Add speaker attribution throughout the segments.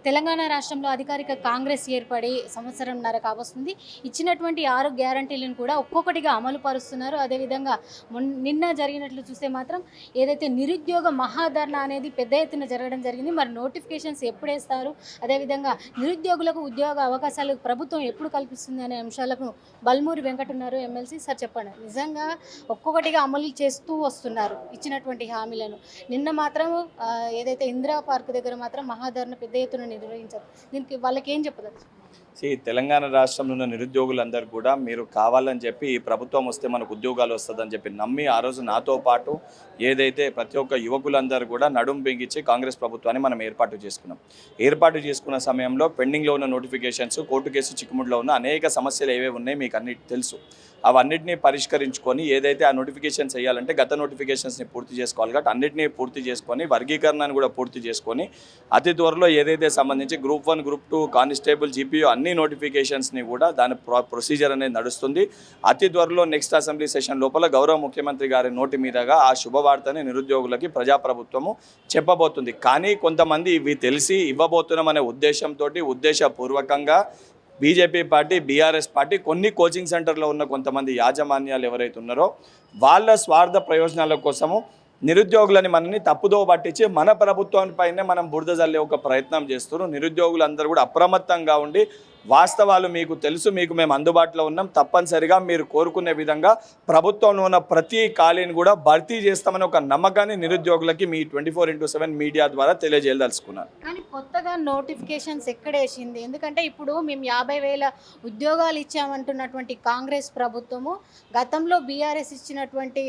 Speaker 1: తెలంగాణ రాష్ట్రంలో అధికారిక కాంగ్రెస్ ఏర్పడి సంవత్సరంన్నర కావస్తుంది. ఇచ్చినటువంటి 6 గ్యారంటీలను కూడా ఒక్కొక్కటిగా అమలు పరుస్తున్నారు. అదేవిధంగా నిన్న జరిగినట్లు చూస్తే మాత్రం ఏదైతే నిరుద్యోగ మహాధర్నా అనేది పెద్ద ఎత్తున జరగడం జరిగింది. మరి నోటిఫికేషన్స్ ఎప్పుడేస్తారు, అదేవిధంగా నిరుద్యోగులకు ఉద్యోగ అవకాశాలు ప్రభుత్వం ఎప్పుడు కల్పిస్తుంది అనే అంశాలకు బల్మూరి వెంకట్ ఉన్నారు, ఎమ్మెల్సీ. సార్ చెప్పండి, నిజంగా ఒక్కొక్కటిగా అమలు చేస్తూ వస్తున్నారు ఇచ్చినటువంటి హామీలను. నిన్న మాత్రం ఏదైతే ఇందిరా పార్క్ దగ్గర మాత్రం మహాధర్నా పెద్ద ఎత్తున నిర్వహించారు. దీనికి వాళ్ళకి ఏం చెప్పదచ్చు?
Speaker 2: తెలంగాణ రాష్ట్రంలో ఉన్న నిరుద్యోగులందరూ కూడా మీరు కావాలని చెప్పి ప్రభుత్వం వస్తే మనకు ఉద్యోగాలు వస్తుందని చెప్పి నమ్మి ఆ రోజు నాతో పాటు ఏదైతే ప్రతి ఒక్క యువకులందరూ కూడా నడుం బిగించి కాంగ్రెస్ ప్రభుత్వాన్ని మనం ఏర్పాటు చేసుకున్న సమయంలో పెండింగ్లో ఉన్న నోటిఫికేషన్స్, కోర్టు కేసు చిక్కుముడిలో ఉన్న అనేక సమస్యలు ఏవే ఉన్నాయి మీకు అన్నిటి తెలుసు. అవన్నిటినీ పరిష్కరించుకొని ఏదైతే ఆ నోటిఫికేషన్స్ వేయాలంటే గత నోటిఫికేషన్స్ని పూర్తి చేసుకోవాలి కాబట్టి అన్నిటినీ పూర్తి చేసుకొని వర్గీకరణను కూడా పూర్తి చేసుకొని అతి త్వరలో ఏదైతే సంబంధించి గ్రూప్ 1, గ్రూప్ 2, కానిస్టేబుల్, జీపీఓ అన్ని నోటిఫికేషన్స్ని కూడా దాని ప్రొసీజర్ అనేది నడుస్తుంది. అతి త్వరలో నెక్స్ట్ అసెంబ్లీ సెషన్ లోపల గౌరవ ముఖ్యమంత్రి గారి నోటి మీదుగా ఆ శుభవార్తని నిరుద్యోగులకి ప్రజాప్రభుత్వము చెప్పబోతుంది. కానీ కొంతమంది ఇవి తెలిసి ఇవ్వబోతున్నామనే ఉద్దేశపూర్వకంగా బీజేపీ పార్టీ, బీఆర్ఎస్ పార్టీ, కొన్ని కోచింగ్ సెంటర్లో ఉన్న కొంతమంది యాజమాన్యాలు ఎవరైతే ఉన్నారో వాళ్ళ స్వార్థ ప్రయోజనాల కోసము నిరుద్యోగులని మనని తప్పుదో పట్టించి మన ప్రభుత్వానిపైనే మనం బురద జల్లే ఒక ప్రయత్నం చేస్తున్నారు. నిరుద్యోగులందరూ కూడా అప్రమత్తంగా ఉండి వాస్తవాలు మీకు తెలుసు, మీకు మేము అందుబాటులో ఉన్నాం, తప్పనిసరిగా మీరు కోరుకునే విధంగా ప్రభుత్వంలో ఉన్న ప్రతి ఖాళీని కూడా భర్తీ చేస్తామని ఒక నమ్మకాన్ని నిరుద్యోగులకి మీ 24/7 మీడియా ద్వారా తెలియజేయదలుచుకున్నాను.
Speaker 1: కానీ కొత్తగా నోటిఫికేషన్స్ ఎక్కడ వేసింది? ఎందుకంటే ఇప్పుడు మేము 50,000 ఉద్యోగాలు ఇచ్చామంటున్నటువంటి కాంగ్రెస్ ప్రభుత్వము గతంలో బీఆర్ఎస్ ఇచ్చినటువంటి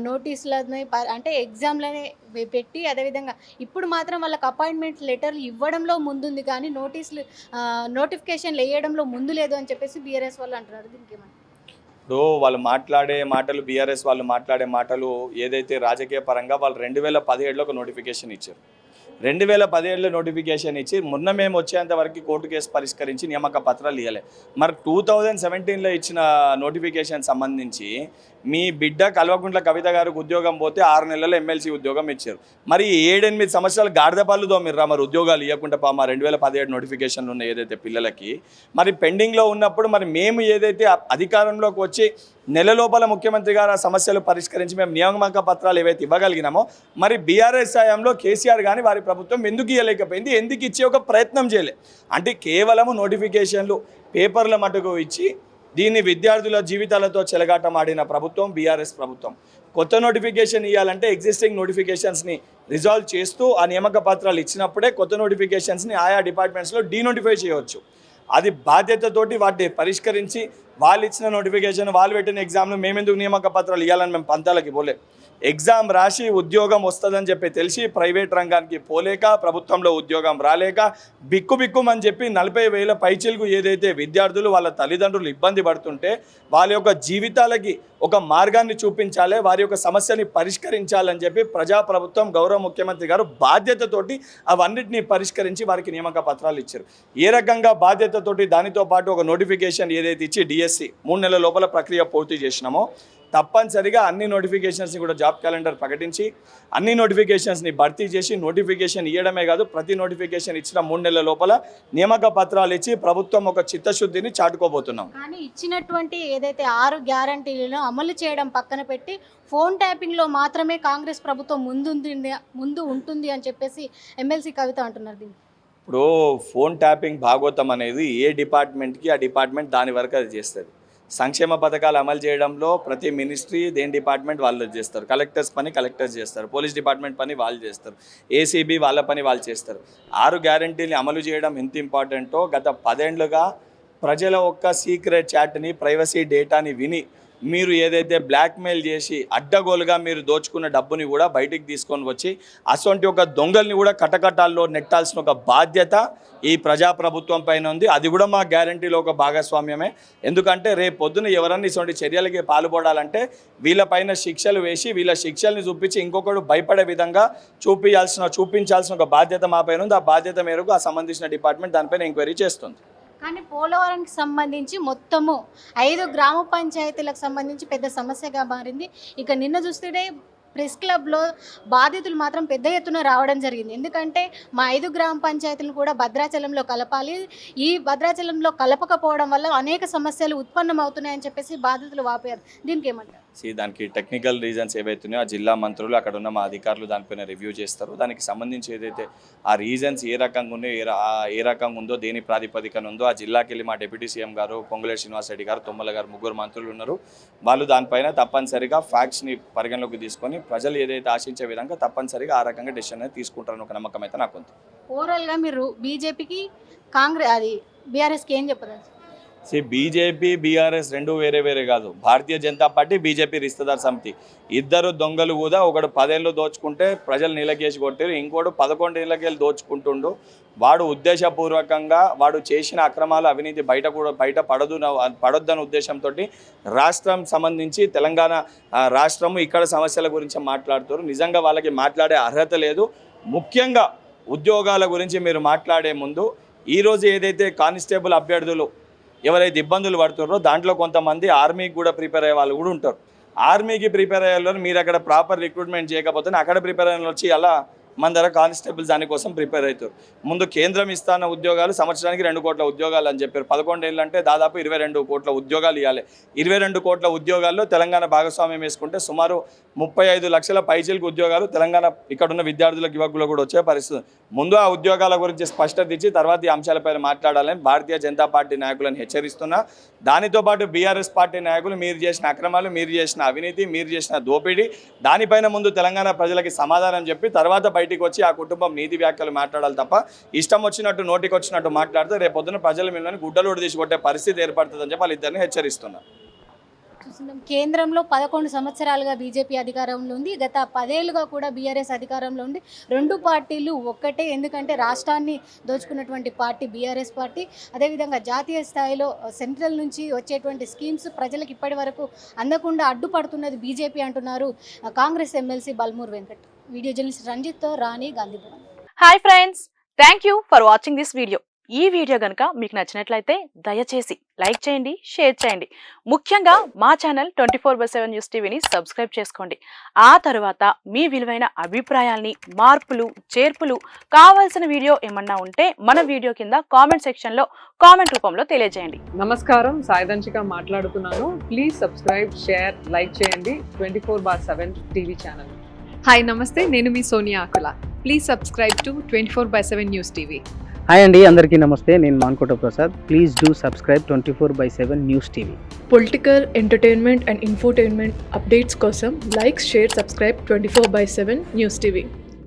Speaker 1: నోటీసులని అంటే ఎగ్జామ్లనే పెట్టి, అదేవిధంగా ఇప్పుడు మాత్రం వాళ్ళకి అపాయింట్మెంట్ లెటర్లు ఇవ్వడంలో ముందుంది కానీ నోటిఫికేషన్ వేయడంలో ముందు లేదు అని చెప్పేసి బీఆర్ఎస్ వాళ్ళు అంటున్నారు. దీనికి ఏమంటారు?
Speaker 2: ఇప్పుడు వాళ్ళు మాట్లాడే మాటలు, బీఆర్ఎస్ వాళ్ళు మాట్లాడే మాటలు ఏదైతే రాజకీయ పరంగా వాళ్ళు 2017లో ఒక నోటిఫికేషన్ ఇచ్చారు. 2017లో నోటిఫికేషన్ ఇచ్చి మొన్న మేము వచ్చేంత వరకు కోర్టు కేసు పరిష్కరించి నియామక పత్రాలు ఇవ్వలే. మరి 2017లో ఇచ్చిన నోటిఫికేషన్ సంబంధించి మీ బిడ్డ కల్వకుంట్ల కవిత గారికి ఉద్యోగం పోతే 6 నెలల్లో ఎమ్మెల్సీ ఉద్యోగం ఇచ్చారు. మరి 7-8 సంవత్సరాలు గాడిద పళ్ళు దోమిర్రా మరి ఉద్యోగాలు ఇవ్వకుండా మా 2017 నోటిఫికేషన్లు ఉన్న ఏదైతే పిల్లలకి మరి పెండింగ్లో ఉన్నప్పుడు మరి మేము ఏదైతే అధికారంలోకి వచ్చి నెల లోపల ముఖ్యమంత్రి గారు ఆ సమస్యలు పరిష్కరించి మేము నియామక పత్రాలు ఏవైతే ఇవ్వగలిగినామో మరి బీఆర్ఎస్ హయాంలో కేసీఆర్ కానీ వారి ప్రభుత్వం ఎందుకు ఇవ్వలేకపోయింది, ఎందుకు ఇచ్చే ఒక ప్రయత్నం చేయలే? అంటే కేవలము నోటిఫికేషన్లు పేపర్ల మటుకు ఇచ్చి దీన్ని విద్యార్థుల జీవితాలతో చెలగాటమాడిన ప్రభుత్వం బీఆర్ఎస్ ప్రభుత్వం. కొత్త నోటిఫికేషన్ ఇవ్వాలంటే ఎగ్జిస్టింగ్ నోటిఫికేషన్స్ని రిజాల్వ్ చేస్తూ ఆ నియామక పత్రాలు ఇచ్చినప్పుడే కొత్త నోటిఫికేషన్స్ని ఆయా డిపార్ట్మెంట్స్లో డీనోటిఫై చేయవచ్చు. అది బాధ్యతతోటి వాటిని పరిష్కరించి వాళ్ళు ఇచ్చిన నోటిఫికేషన్, వాళ్ళు పెట్టిన ఎగ్జామ్ను మేమెందుకు నియామక పత్రాలు ఇవ్వాలని మేము పంతాలకి పోలే. ఎగ్జామ్ రాసి ఉద్యోగం వస్తుందని చెప్పి తెలిసి ప్రైవేట్ రంగానికి పోలేక, ప్రభుత్వంలో ఉద్యోగం రాలేక బిక్కుమని చెప్పి 40,000 పైచిలుకు ఏదైతే విద్యార్థులు వాళ్ళ తల్లిదండ్రులు ఇబ్బంది పడుతుంటే వాళ్ళ యొక్క జీవితాలకి ఒక మార్గాన్ని చూపించాలి, వారి యొక్క సమస్యని పరిష్కరించాలని చెప్పి ప్రజాప్రభుత్వం గౌరవ ముఖ్యమంత్రి గారు బాధ్యతతోటి అవన్నిటినీ పరిష్కరించి వారికి నియామక పత్రాలు ఇచ్చారు. ఏ రకంగా బాధ్యతతోటి దానితో పాటు ఒక నోటిఫికేషన్ ఏదైతే ఇచ్చి డిఎస్సి 3 నెలల లోపల ప్రక్రియ పూర్తి చేసినామో తప్పనిసరిగా అన్ని నోటిఫికేషన్స్ని కూడా జాబ్ క్యాలెండర్ ప్రకటించి అన్ని నోటిఫికేషన్స్ని భర్తీ చేసి నోటిఫికేషన్ ఇవ్వడమే కాదు, ప్రతి నోటిఫికేషన్ ఇచ్చిన 3 నెలల లోపల నియామక పత్రాలు ఇచ్చి ప్రభుత్వం ఒక చిత్తశుద్ధిని చాటుకోబోతున్నాం.
Speaker 1: కానీ ఇచ్చినటువంటి ఏదైతే 6 గ్యారంటీలను అమలు చేయడం పక్కన పెట్టి ఫోన్ ట్యాపింగ్లో మాత్రమే కాంగ్రెస్ ప్రభుత్వం ముందు ఉంటుంది అని చెప్పేసి ఎమ్మెల్సీ కవిత అంటున్నారు. దీన్ని
Speaker 2: ఇప్పుడు ఫోన్ ట్యాపింగ్ భాగోతం అనేది ఏ డిపార్ట్మెంట్కి ఆ డిపార్ట్మెంట్ దాని వరకు అది చేస్తుంది. సంక్షేమ పథకాలు అమలు చేయడంలో ప్రతి మినిస్ట్రీ దేని డిపార్ట్మెంట్ వాళ్ళు చేస్తారు. కలెక్టర్స్ పని కలెక్టర్స్ చేస్తారు, పోలీస్ డిపార్ట్మెంట్ పని వాళ్ళు చేస్తారు, ఏసీబీ వాళ్ళ పని వాళ్ళు చేస్తారు. 6 గ్యారంటీని అమలు చేయడం ఎంత ఇంపార్టెంటో గత 10 ఏళ్లుగా ప్రజల ఒక్క సీక్రెట్ చాట్ని, ప్రైవసీ డేటాని విని మీరు ఏదైతే బ్లాక్మెయిల్ చేసి అడ్డగోలుగా మీరు దోచుకున్న డబ్బుని కూడా బయటికి తీసుకొని వచ్చి అటువంటి ఒక దొంగల్ని కూడా కటకటాల్లో నెట్టాల్సిన ఒక బాధ్యత ఈ ప్రజాప్రభుత్వం పైన ఉంది. అది కూడా మా గ్యారంటీలో ఒక భాగస్వామ్యమే. ఎందుకంటే రేపు పొద్దున ఎవరన్నా ఇటువంటి చర్యలకి పాల్పడాలంటే వీళ్ళపైన శిక్షలు వేసి వీళ్ళ శిక్షల్ని చూపించి ఇంకొకడు భయపడే విధంగా చూపించాల్సిన ఒక బాధ్యత మా పైన ఉంది. ఆ బాధ్యత మేరకు ఆ సంబంధించిన డిపార్ట్మెంట్ దానిపైన ఎంక్వైరీ చేస్తుంది.
Speaker 1: కానీ పోలవరానికి సంబంధించి మొత్తము 5 గ్రామ పంచాయతీలకు సంబంధించి పెద్ద సమస్యగా మారింది. ఇక నిన్న చూస్తే ప్రెస్ క్లబ్లో బాధితులు మాత్రం పెద్ద ఎత్తున రావడం జరిగింది. ఎందుకంటే మా 5 గ్రామ పంచాయతీలను కూడా భద్రాచలంలో కలపాలి, ఈ భద్రాచలంలో కలపకపోవడం వల్ల అనేక సమస్యలు ఉత్పన్నమవుతున్నాయని చెప్పేసి బాధితులు వాపోయారు. దీనికి ఏమంటారు?
Speaker 2: దానికి టెక్నికల్ రీజన్స్ ఏవైతున్నాయో ఆ జిల్లా మంత్రులు అక్కడ ఉన్న మా అధికారులు దానిపైన రివ్యూ చేస్తారు. దానికి సంబంధించి ఏదైతే ఆ రీజన్స్ ఏ రకంగా ఉన్నాయో ఏ రకంగా ఉందో దేని ప్రాతిపదికన ఉందో ఆ జిల్లాకి వెళ్ళి మా డిప్యూటీ సీఎం గారు, పొంగులేటి శ్రీనివాస్ రెడ్డి గారు, తుమ్మల గారు, 3 మంత్రులు ఉన్నారు. వాళ్ళు దానిపైన తప్పనిసరిగా ఫ్యాక్ట్స్ని పరిగణలోకి తీసుకొని ప్రజలు ఏదైతే ఆశించే విధంగా తప్పనిసరిగా ఆ రకంగా డెసిషన్ అనేది తీసుకుంటారని ఒక నమ్మకం అయితే నాకు ఉంది.
Speaker 1: ఓవరాల్గా మీరు బీజేపీకి బీఆర్ఎస్కి ఏం చెప్పదు?
Speaker 2: బీజేపీ బీఆర్ఎస్ రెండు వేరే వేరే కాదు. భారతీయ జనతా పార్టీ, బీజేపీ రిస్తదార్ సమితి ఇద్దరు దొంగలు కూడా. ఒకడు 10 ఏళ్ళు దోచుకుంటే ప్రజలు నీలకేసి కొట్టారు, ఇంకోడు 11 ఏళ్ళకెళ్ళి దోచుకుంటుండు. వాడు ఉద్దేశపూర్వకంగా వాడు చేసిన అక్రమాలు, అవినీతి బయట పడొద్దన్న ఉద్దేశంతో రాష్ట్రం సంబంధించి తెలంగాణ రాష్ట్రము ఇక్కడ సమస్యల గురించి మాట్లాడుతారు. నిజంగా వాళ్ళకి మాట్లాడే అర్హత లేదు. ముఖ్యంగా ఉద్యోగాల గురించి మీరు మాట్లాడే ముందు ఈరోజు ఏదైతే కానిస్టేబుల్ అభ్యర్థులు ఎవరైతే ఇబ్బందులు పడుతున్నారో దాంట్లో కొంతమంది ఆర్మీకి కూడా ప్రిపేర్ అయ్యే వాళ్ళు కూడా ఉంటారు. ఆర్మీకి ప్రిపేర్ అయ్యే వాళ్ళు మీరు అక్కడ ప్రాపర్ రిక్రూట్మెంట్ చేయకపోతే అక్కడ ప్రిపేర్ అయిన వచ్చి అలా మన దగ్గర కానిస్టేబుల్స్ దానికోసం ప్రిపేర్ అవుతారు. ముందు కేంద్రం ఇస్తాన్న ఉద్యోగాలు సంవత్సరానికి 2 కోట్ల ఉద్యోగాలు అని చెప్పారు. 11 ఏళ్ళు అంటే దాదాపు 22 కోట్ల ఉద్యోగాలు ఇవ్వాలి. 22 కోట్ల ఉద్యోగాల్లో తెలంగాణ భాగస్వామ్యం వేసుకుంటే సుమారు 35 లక్షల పైచీలకు ఉద్యోగాలు తెలంగాణ ఇక్కడున్న విద్యార్థులకు, యువకులకు కూడా వచ్చే పరిస్థితి. ముందు ఆ ఉద్యోగాల గురించి స్పష్టత ఇచ్చి తర్వాత ఈ అంశాలపైన మాట్లాడాలని భారతీయ జనతా పార్టీ నాయకులను హెచ్చరిస్తున్నా. దానితో పాటు బీఆర్ఎస్ పార్టీ నాయకులు మీరు చేసిన అక్రమాలు, మీరు చేసిన అవినీతి, మీరు చేసిన దోపిడీ దానిపైన ముందు తెలంగాణ ప్రజలకి సమాధానం చెప్పి తర్వాత బయటికి వచ్చి ఆ కుటుంబం నీతి వ్యాఖ్యలు మాట్లాడాలి తప్ప ఇష్టం వచ్చినట్టు నోటికి వచ్చినట్టు మాట్లాడితే రేపొద్దున ప్రజల మీద గుడ్డలోడు తీసుకొట్టే పరిస్థితి ఏర్పడుతుందని చెప్పి వాళ్ళిద్దరిని హెచ్చరిస్తున్నారు.
Speaker 1: కేంద్రంలో 11 సంవత్సరాలుగా బీజేపీ అధికారంలో ఉంది. గత 10 ఏళ్ళుగా కూడా బీఆర్ఎస్ అధికారంలో ఉంది. 2 పార్టీలు ఒక్కటే. ఎందుకంటే రాష్ట్రాన్ని దోచుకున్నటువంటి పార్టీ బీఆర్ఎస్ పార్టీ. అదేవిధంగా జాతీయ స్థాయిలో సెంట్రల్ నుంచి వచ్చేటువంటి స్కీమ్స్ ప్రజలకు ఇప్పటి వరకు అందకుండా అడ్డుపడుతున్నది బీజేపీ అంటున్నారు Congress MLC Balmoor Venkat. Video journalist రంజిత్తో Rani, Gandhipuram.
Speaker 3: Hi friends, thank you for watching this video. ఈ వీడియో కనుక మీకు నచ్చినట్లయితే దయచేసి లైక్ చేయండి, షేర్ చేయండి. ముఖ్యంగా మా ఛానల్ 24/7 న్యూస్ టీవీని సబ్స్క్రైబ్ చేసుకోండి. ఆ తర్వాత మీ విలువైన అభిప్రాయాల్ని, మార్పులు, చేర్పులు, కావాల్సిన వీడియో ఏమన్నా ఉంటే మన వీడియో కింద కామెంట్ సెక్షన్లో కామెంట్ రూపంలో తెలియజేయండి.
Speaker 4: నమస్కారం, సాయిదంచిక మాట్లాడుతున్నాను. ప్లీజ్ సబ్స్క్రైబ్, షేర్, లైక్ చేయండి 24/7 టీవీ ఛానల్.
Speaker 5: హాయ్ నమస్తే, నేను మీ Sonia Akula. Please subscribe to 24/7 news TV.
Speaker 6: Hi అండి, అందరికీ నమస్తే. నేను Mankota Prasad. Please do subscribe 24/7 news TV.
Speaker 7: Political, entertainment and infotainment updates కోసం like, share, subscribe 24/7 news TV.